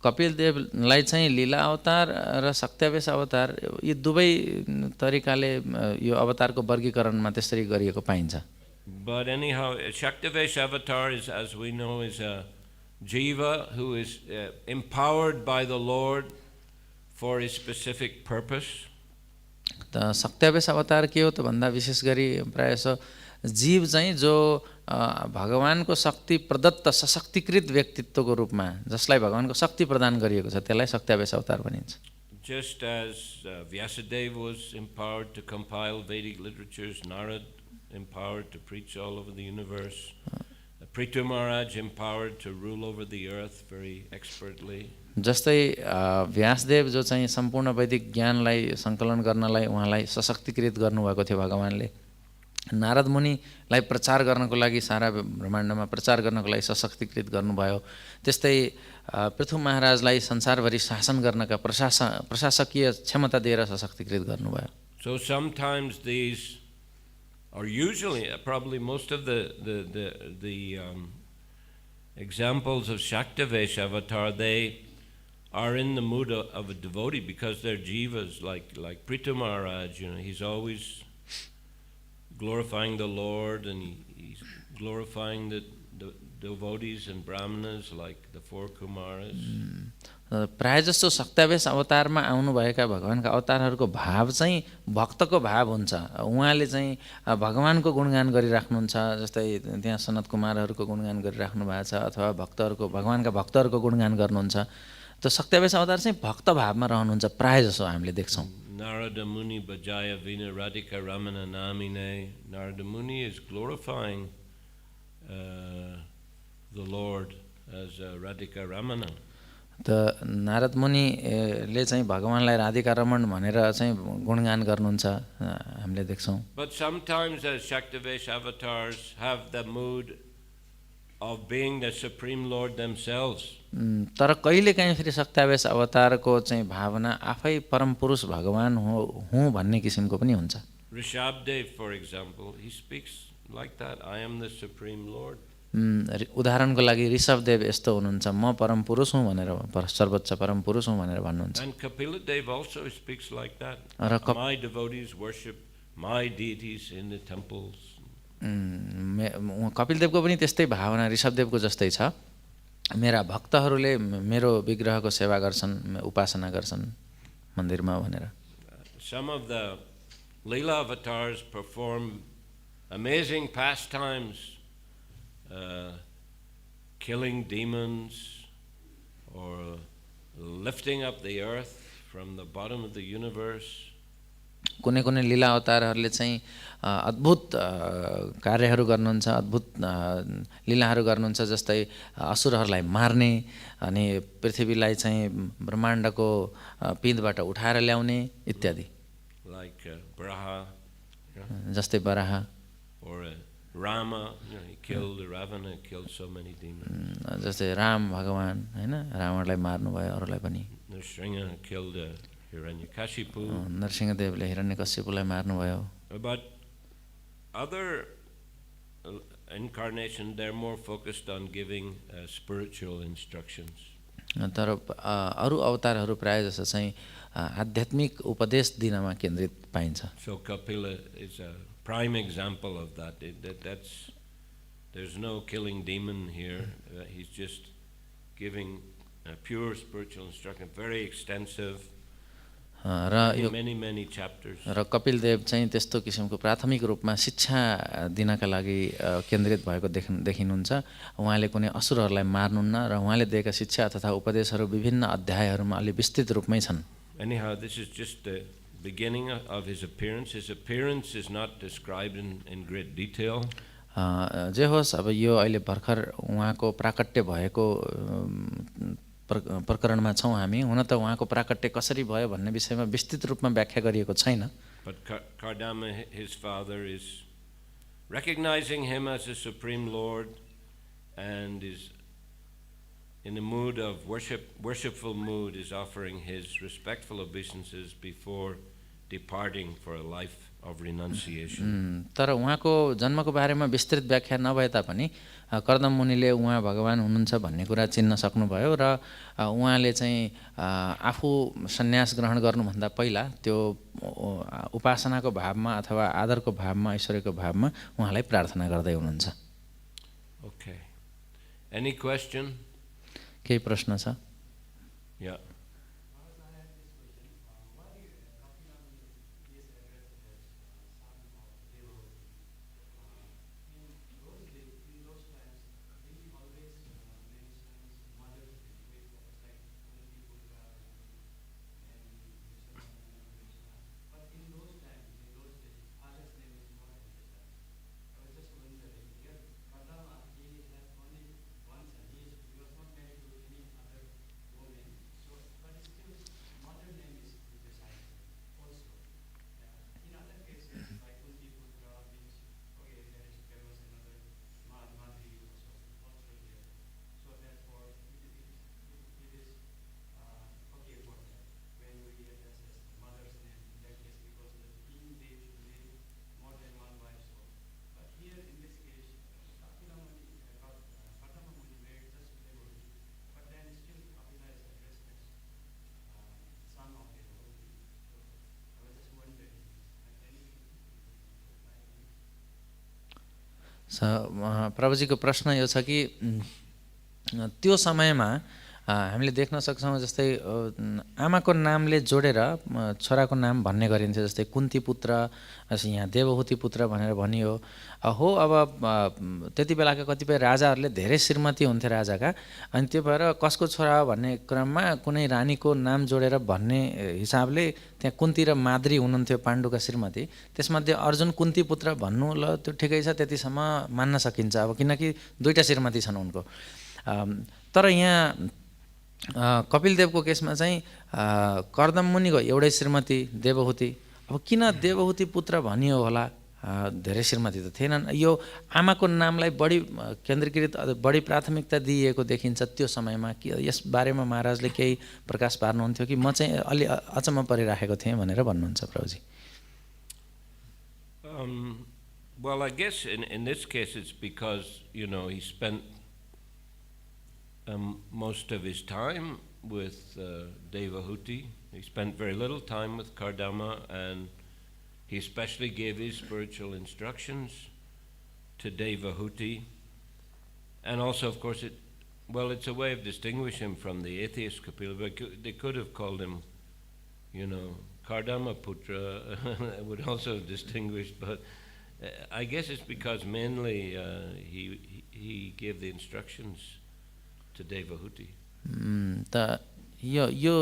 कपिलदेवलाई चाहिँ लीला अवतार र शक्त्यावेश अवतार यी दुवै तरिकाले यो अवतारको वर्गीकरणमा त्यसरी गरिएको पाइन्छ। But anyhow, Shakti-vesha avatar is, as we know, is a jiva who is empowered by the Lord for a specific purpose. त शक्त्यावेश अवतार के हो त भन्दा विशेष गरी प्रायः जीव चाहिँ जो भगवानको शक्ति प्रदत्त सशक्तिकृत व्यक्तित्वको रूपमा जसलाई भगवानको शक्ति प्रदान गरिएको छ त्यसलाई शक्त्यावेश अवतार भनिन्छ। Just as Vyasadeva was empowered to compile Vedic literatures, Narad empowered to preach all over the universe, Prabhavishnu Maharaj empowered to rule over the earth very expertly. जस्तै व्यासदेव जो चाहिँ सम्पूर्ण वैदिक ज्ञानलाई सङ्कलन गर्नलाई उहाँलाई सशक्तिकृत गर्नुभएको थियो भगवानले, नारद मुनिलाई प्रचार गर्नको लागि सारा ब्रह्माण्डमा प्रचार गर्नको लागि सशक्तिकृत गर्नुभयो। त्यस्तै पृथु महाराजलाई संसारभरि शासन गर्नका प्रशासकीय क्षमता दिएर सशक्तिकृत गर्नुभयो। So sometimes these, or usually, probably most of the examples of Shakti-vesha avatar, they are in the mood of a devotee because they're jivas, like Prabhavishnu Maharaj. You know, he's always glorifying the Lord, and he's glorifying the devotees and brahmanas like the four Kumaras. प्रायः जस्तो शक्त्यावेश अवतारमा आउनुभएका भगवानका अवतारहरूको भाव चाहिँ भक्तको भाव हुन्छ। उहाँले चाहिँ भगवानको गुणगान गरिराख्नुहुन्छ, जस्तै त्यहाँ सनत कुमारहरूको गुणगान गरिराख्नु भएको छ अथवा भक्तहरूको भगवानका भक्तहरूको गुणगान गर्नुहुन्छ। त शक्त्यावेश अवतार चाहिँ भक्त भावमा रहनुहुन्छ प्रायः जसो हामीले देख्छौँ। Narada Muni Bhajaya Vina Radhika Ramana Namine. Narada Muni is glorifying the Lord as Radhika Ramana. त नारद मुनिले चाहिँ भगवानलाई राधिका रमण भनेर चाहिँ गुणगान गर्नुहुन्छ हामीले देख्छौँ। But sometimes as Shakti-vesha avatars have the mood of being the Supreme Lord themselves. तर कहिलेकाहीँ फेरि शक्त्यावेश अवतारको चाहिँ भावना आफै परम पुरुष भगवान हुँ भन्ने किसिमको पनि हुन्छ। Rishabdev, for example, he speaks like that. I am the Supreme Lord. उदाहरणको लागि ऋषभदेव यस्तो हुनुहुन्छ, म परम पुरुष हुँ भनेर, सर्वोच्च परम पुरुष हुँ भनेर भन्नुहुन्छ। And Kapila Dev also speaks like that. My devotees worship my deities in the temples. कपिलदेवको पनि त्यस्तै भावना ऋषभदेवको जस्तै छ। मेरा भक्तहरूले मेरो विग्रहको सेवा गर्छन्, उपासना गर्छन् मन्दिरमा भनेर। Some of the Leela avatars perform amazing pastimes, killing demons or lifting up the earth from the bottom of the universe. कुनै कुनै लीला अवतारहरूले चाहिँ अद्भुत कार्यहरू गर्नुहुन्छ, अद्भुत लीलाहरू गर्नुहुन्छ, जस्तै असुरहरूलाई मार्ने अनि पृथ्वीलाई चाहिँ ब्रह्माण्डको पिँधबाट उठाएर ल्याउने इत्यादि। Like Braha, जस्तै बराह, or Rama, he killed Ravana, killed so many demons. जस्तै राम भगवान हैन, रावणलाई मार्नुभयो, अरूलाई पनि। Nrsimha killed Hiranyakashipu. नरसिंहदेवले हिरण्यकश्यपलाई मार्नुभयो। But other incarnations, they're more focused on giving spiritual instructions. तर अरू अवतारहरू प्राय जसो चाहिँ आध्यात्मिक उपदेश दिनमा केन्द्रित पाइन्छ. So Kapila is a prime example of that. There's no killing demon here. He's just giving pure spiritual instruction, very extensive, many chapters. र कपिल देव चाहिँ त्यस्तो किसिमको प्राथमिक रूपमा शिक्षा दिनका लागि केन्द्रित भएको देखिनुहुन्छ. उहाँले कुनै असुरहरूलाई मार्नुहुन्न र उहाँले दिएका शिक्षा तथा उपदेशहरू विभिन्न अध्यायहरूमा अलि विस्तृत रूपमै छन्. Anyhow, this is just the beginning of his appearance. His appearance is not described in great detail. जे होस्, अब यो अहिले भर्खर उहाँको प्राकट्य भएको प्रकरणमा छौँ हामी. हुन त उहाँको प्राकट्य कसरी भयो भन्ने विषयमा विस्तृत रूपमा व्याख्या गरिएको छैन. But Kardama, his father, is recognizing him as the Supreme Lord and is in a mood of worshipful mood, is offering his respectful obeisances before departing for a life of renunciation. तर उहाँको जन्मको बारेमा विस्तृत व्याख्या नभए तापनि कर्दम मुनिले उहाँ भगवान हुनुहुन्छ भन्ने कुरा चिन्न सक्नुभयो र उहाँले चाहिँ आफू सन्यास ग्रहण गर्नुभन्दा पहिला त्यो उपासनाको भावमा अथवा आदरको भावमा, ऐश्वर्यको भावमा उहाँलाई प्रार्थना गर्दै हुनुहुन्छ. Okay. Any question? केही प्रश्न छ? Yeah. प्रभुजीको प्रश्न यो छ कि त्यो समयमा हामीले देख्न सक्छौँ जस्तै आमाको नामले जोडेर छोराको नाम भन्ने गरिन्थ्यो. जस्तै कुन्ती पुत्र, यहाँ देवहूति पुत्र भनेर भनियो. हो, अब त्यति बेलाका कतिपय राजाहरूले धेरै श्रीमती हुन्थे राजाका, अनि त्यो भएर कसको छोरा हो भन्ने क्रममा कुनै रानीको नाम जोडेर भन्ने हिसाबले त्यहाँ कुन्ती र माद्री हुनुहुन्थ्यो पाण्डुका श्रीमती. त्यसमध्ये अर्जुन कुन्ती पुत्र भन्नु ल त्यो ठिकै छ, त्यतिसम्म मान्न सकिन्छ, अब किनकि दुईटा श्रीमती छन् उनको. तर यहाँ कपिल देवको केसमा चाहिँ कर्दम मुनिको एउटै श्रीमती देवहूति. अब किन देवहूति पुत्र भनियो होला? धेरै श्रीमती त थिएनन्. यो आमाको नामलाई बढी केन्द्रीकृत, बढी प्राथमिकता दिइएको देखिन्छ त्यो समयमा. कि यस बारेमा महाराजले केही प्रकाश पार्नुहुन्थ्यो कि म चाहिँ अलि अचम्म परिराखेको थिएँ भनेर भन्नुहुन्छ प्रभुजी? Well, I guess in this case it's because, you know, he spent most of his time with Devahuti. He spent very little time with Kardama, and he especially gave his spiritual instructions to Devahuti. And also, of course, it's a way of distinguishing him from the atheist Kapila. But they could have called him, you know, Kardama Putra. It would also have distinguished, but I guess it's because mainly he gave the instructions to Devahuti. त यो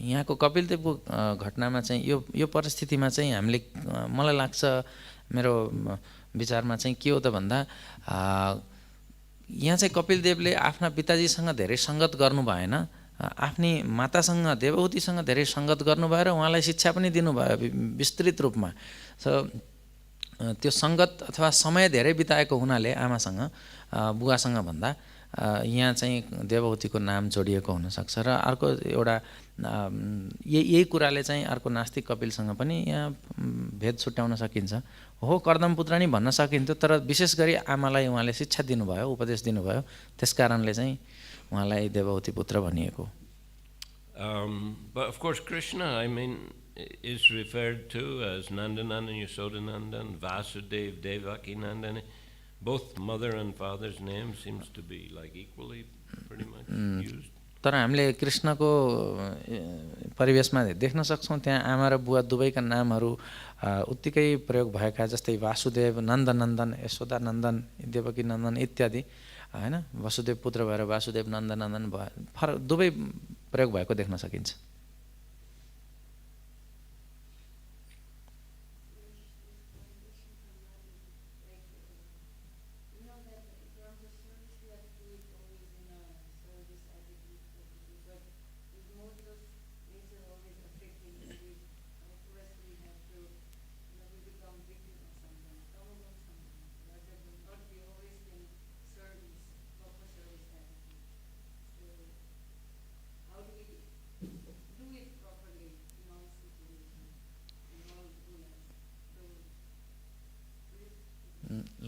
यहाँको कपिल देवको घटनामा चाहिँ यो परिस्थितिमा चाहिँ हामीले, मलाई लाग्छ मेरो विचारमा चाहिँ के हो त भन्दा, यहाँ चाहिँ कपिल देवले आफ्ना पिताजीसँग धेरै सङ्गत गर्नु भएन, आफ्नी मातासँग देवहूतिसँग धेरै सङ्गत गर्नुभयो र उहाँलाई शिक्षा पनि दिनुभयो विस्तृत रूपमा. सो त्यो सङ्गत अथवा समय धेरै बिताएको हुनाले आमासँग बुवासँग भन्दा यहाँ चाहिँ देवहूतिको नाम जोडिएको हुनसक्छ. र अर्को एउटा यही कुराले चाहिँ अर्को नास्तिक कपिलसँग पनि यहाँ भेद छुट्याउन सकिन्छ. हो, कर्दम पुत्र नि भन्न सकिन्थ्यो, तर विशेष गरी आमालाई उहाँले शिक्षा दिनुभयो, उपदेश दिनुभयो, त्यस कारणले चाहिँ उहाँलाई देवहूति पुत्र भनिएको। But of course Krishna, I mean, is referred to as Nandanandan, Yashodanandan, Vasudev, Devaki Nandana. Both mother and father's name seems to be like equally pretty much used. तर हामीले कृष्णको परिवेशमा देख्न सक्छौँ त्यहाँ आमा र बुवा दुवैका नामहरू उत्तिकै प्रयोग भएका, जस्तै वासुदेव, नन्दनन्दन, यशोदानन्दन, देवकी नन्दन इत्यादि हैन। वसुदेव पुत्र भएर वासुदेव नन्दनन्दन दुवै प्रयोग भएको देख्न सकिन्छ।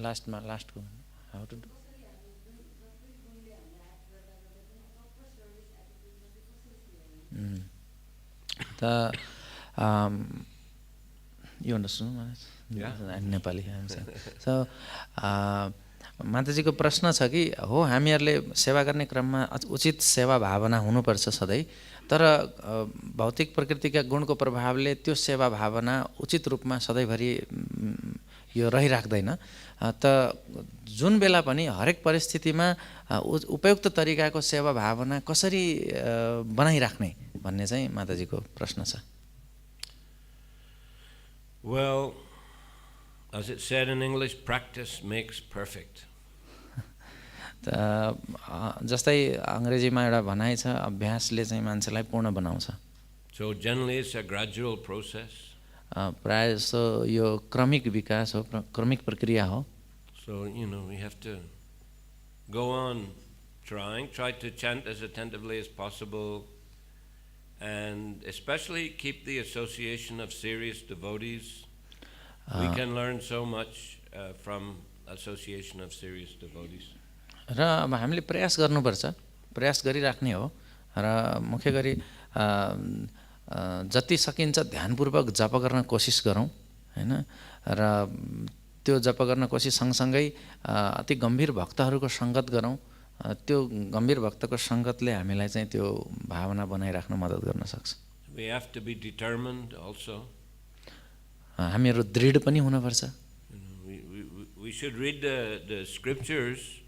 लास्टको हाउ टु त यु अन्डरस्ट्यान्ड नेपाली। सो माताजीको प्रश्न छ कि हो हामीहरूले सेवा गर्ने क्रममा उचित सेवा भावना हुनुपर्छ सधैँ, तर भौतिक प्रकृतिका गुणको प्रभावले त्यो सेवा भावना उचित रूपमा सधैँभरि यो रहिराख्दैन। त जुन बेला पनि हरेक परिस्थितिमा उपयुक्त तरिकाको सेवा भावना कसरी बनाइराख्ने भन्ने चाहिँ माताजीको प्रश्न छ। Well, as it said in English, practice makes perfect. त जस्तै अङ्ग्रेजीमा एउटा भनाइ छ, अभ्यासले चाहिँ मान्छेलाई पूर्ण बनाउँछ। So generally it's a gradual process. प्राय जस्तो यो क्रमिक विकास हो, क्रमिक प्रक्रिया हो। So we have to go on try to chant as attentively as possible, and especially keep the association of serious devotees. We can learn so much from association of serious devotees. र अब हामीले प्रयास गर्नुपर्छ, प्रयास गरिराख्ने हो र मुख्य गरी जति सकिन्छ ध्यानपूर्वक जप गर्न कोसिस गरौँ हैन। र त्यो जप गर्न कोसिस सँगसँगै अति गम्भीर भक्तहरूको सङ्गत गरौँ। त्यो गम्भीर भक्तको सङ्गतले हामीलाई चाहिँ त्यो भावना बनाइराख्न मद्दत गर्न सक्छ। We have to be determined also. हामीहरू दृढ पनि हुनुपर्छ। We should read the scriptures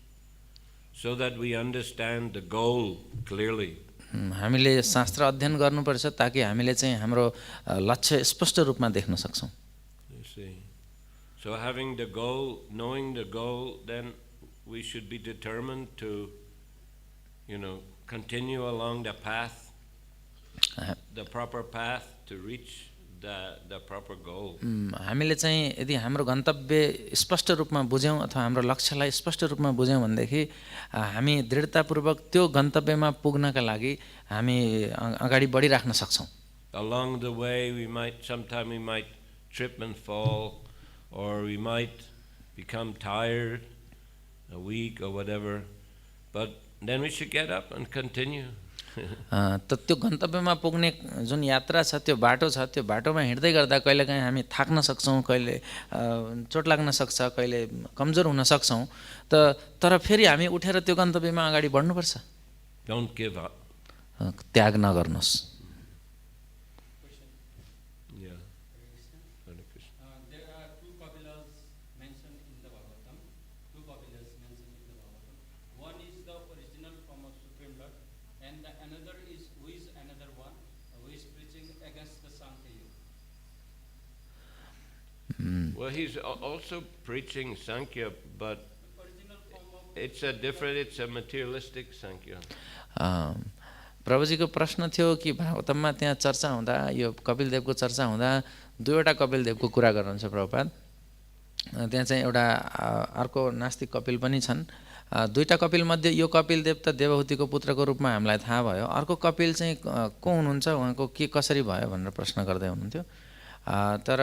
so that we understand the goal clearly. हामीले शास्त्र अध्ययन गर्नुपर्छ ताकि हामीले चाहिँ हाम्रो लक्ष्य स्पष्ट रूपमा देख्न सक्छौँ। So having the goal, knowing the goal, then we should be determined to continue along the path, the proper path to reach the proper goal. हामीले चाहिँ यदि हाम्रो गन्तव्य स्पष्ट रूपमा बुझ्यौँ अथवा हाम्रो लक्ष्यलाई स्पष्ट रूपमा बुझ्यौँ भनेदेखि हामी दृढतापूर्वक त्यो गन्तव्यमा पुग्नका लागि हामी अगाडि बढिराख्न सक्छौँ। Along the way sometime we might trip and fall, or we might become tired, weak or whatever, but then we should get up and continue. त त्यो गन्तव्यमा पुग्ने जुन यात्रा छ, त्यो बाटो छ, त्यो बाटोमा हिँड्दै गर्दा कहिलेकाहीँ हामी थाक्न सक्छौँ, कहिले चोट लाग्न सक्छ, कहिले कमजोर हुन सक्छौँ। तर फेरि हामी उठेर त्यो गन्तव्यमा अगाडि बढ्नुपर्छ। Don't give up. त्याग नगर्नुहोस्। There are two Kapilas mentioned in the Bhagavatam. Two Kapilas mentioned in the Bhagavatam. One is the original form of Supreme Lord, and another is who is another one who is preaching against the Sankhya Yoga. Well, he's also preaching Sankhya, but it's a materialistic Sankhya. प्रभुजीको प्रश्न थियो कि भागवतममा त्यहाँ चर्चा हुँदा, यो कपिलदेवको चर्चा हुँदा दुईवटा कपिलदेवको कुरा गर्नुहुन्छ प्रभुपाद। त्यहाँ चाहिँ एउटा अर्को नास्तिक कपिल पनि छन्। दुईटा कपिल मध्ये यो कपिलदेव त देवहूतिको पुत्रको रूपमा हामीलाई थाहा भयो, अर्को कपिल चाहिँ को हुनुहुन्छ, उहाँको के कसरी भयो भनेर प्रश्न गर्दै हुनुहुन्थ्यो। तर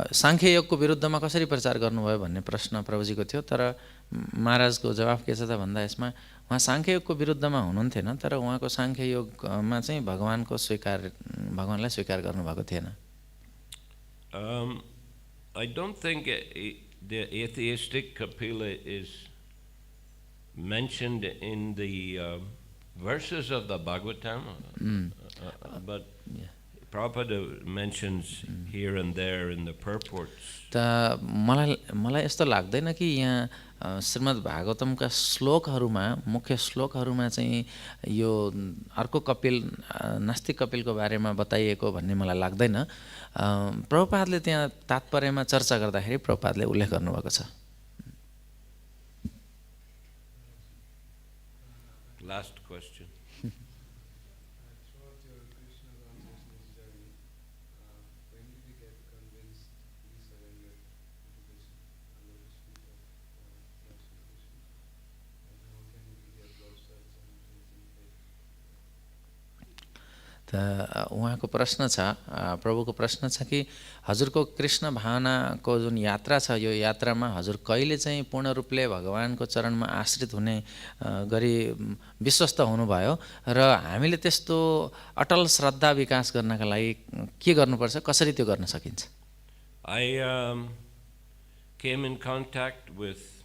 साङ्ख्य योगको विरुद्धमा कसरी प्रचार गर्नुभयो भन्ने प्रश्न प्रभुजीको थियो। तर महाराजको जवाफ के छ त भन्दा यसमा उहाँ साङ्ख्ययोगको विरुद्धमा हुनुहुन्थेन, तर उहाँको साङ्ख्ययोगमा चाहिँ भगवानलाई स्वीकार गर्नुभएको थिएन। I don't think the atheistic Kapila is mentioned in the verses of the Bhagavatam, but Prabhupada mentions here and there in the purports. त मलाई यस्तो लाग्दैन कि यहाँ श्रीमद् भागवतमका श्लोकहरूमा, मुख्य श्लोकहरूमा चाहिँ यो अर्को कपिल, नास्तिक कपिलको बारेमा बताइएको भन्ने मलाई लाग्दैन। प्रभुपादले त्यहाँ तात्पर्यमा चर्चा गर्दाखेरि प्रभुपादले उल्लेख गर्नुभएको छ। Last question. त उहाँको प्रश्न छ, प्रभुको प्रश्न छ कि हजुरको कृष्ण भावनाको जुन यात्रा छ, यो यात्रामा हजुर कहिले चाहिँ पूर्ण रूपले भगवानको चरणमा आश्रित हुने गरी विश्वस्त हुनुभयो र हामीले त्यस्तो अटल श्रद्धा विकास गर्नका लागि के गर्नुपर्छ, कसरी त्यो गर्न सकिन्छ? I came in contact with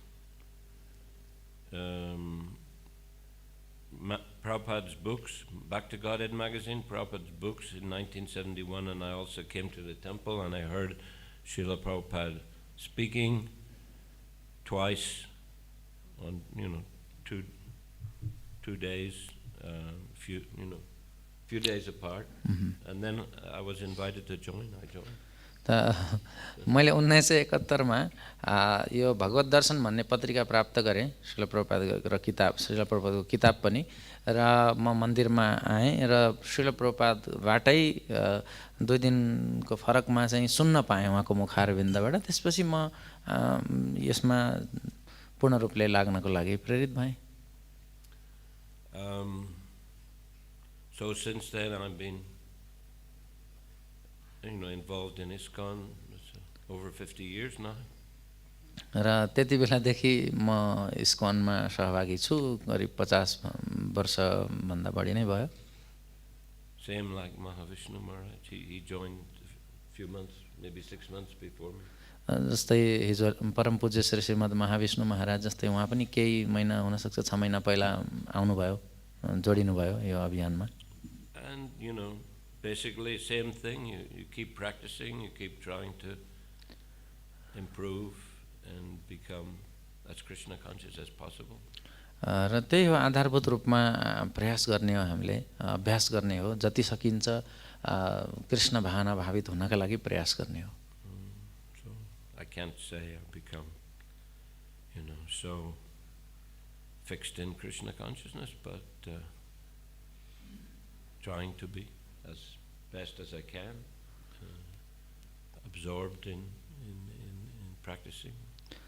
Prabhupada's books, Back to Godhead magazine, Prabhupada's books in 1971, and I also came to the temple and I heard Srila Prabhupada speaking twice on, two days, few days apart, and then I was invited to join. I joined. त मैले 1971 मा यो भगवत दर्शन भन्ने पत्रिका प्राप्त गरेँ, श्रील प्रभुपाद र किताब, श्रील प्रभुपादको किताब पनि, र म मन्दिरमा आएँ र श्रील प्रभुपादबाटै 2 दिनको फरकमा चाहिँ सुन्न पाएँ उहाँको मुखारविन्दबाट। त्यसपछि म यसमा पूर्ण रूपले लाग्नको लागि प्रेरित भएँ। So since then I've been involved in ISKCON over 50 years now. र त्यति बेलादेखि म इस्कॉनमा सहभागी छु, करिब 50 वर्ष भन्दा बढी नै भयो। Same like Prabhavishnu Maharaj, he joined a few months, maybe 6 months before me. जस्तै हिजो परम पूज्य श्री श्रीमद् महाविष्णु महाराज जस्तै उहाँ पनि केही महिना हुन सक्छ, 6 महिना पहिला आउनुभयो, जोडिनुभयो यो अभियानमा। And basically same thing, you keep practicing, you keep trying to improve and become as Krishna conscious as possible. र त्यही हो, आधारभूत रूपमा प्रयास गर्ने हो, हामीले अभ्यास गर्ने हो, जति सकिन्छ कृष्ण भावना भावित हुनका लागि प्रयास गर्ने हो। So I can't say I've become so fixed in Krishna consciousness, but trying to be as best as I can, absorbed in practicing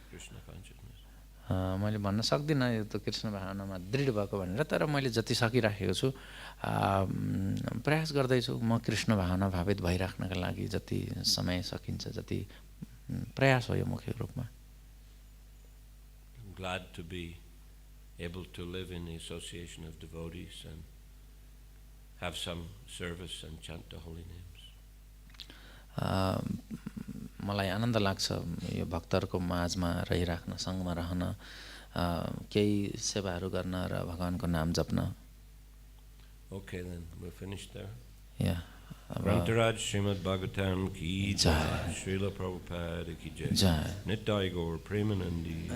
Krishna consciousness. मैले भन्न सक्दिनँ यो त कृष्ण भावनामा दृढ भएको भनेर, तर मैले जति सकिराखेको छु प्रयास गर्दैछु म कृष्ण भावना भावित भइराख्नका लागि, जति समय सकिन्छ, जति प्रयास हो यो मुख्य रूपमा। I'm glad to be able to live in the association of devotees and have some service and chant the holy names. मलाई आनन्द लाग्छ यो भक्तहरूको माझमा रहिराख्न, सँगमा रहन, केही सेवाहरू गर्न र भगवानको नाम जप्न। Okay, then we're finished there. Yeah. Grantaraj Srimad Bhagavatam ki jai, Srila Prabhupada ki jai, Nitai Gaur Premanandi.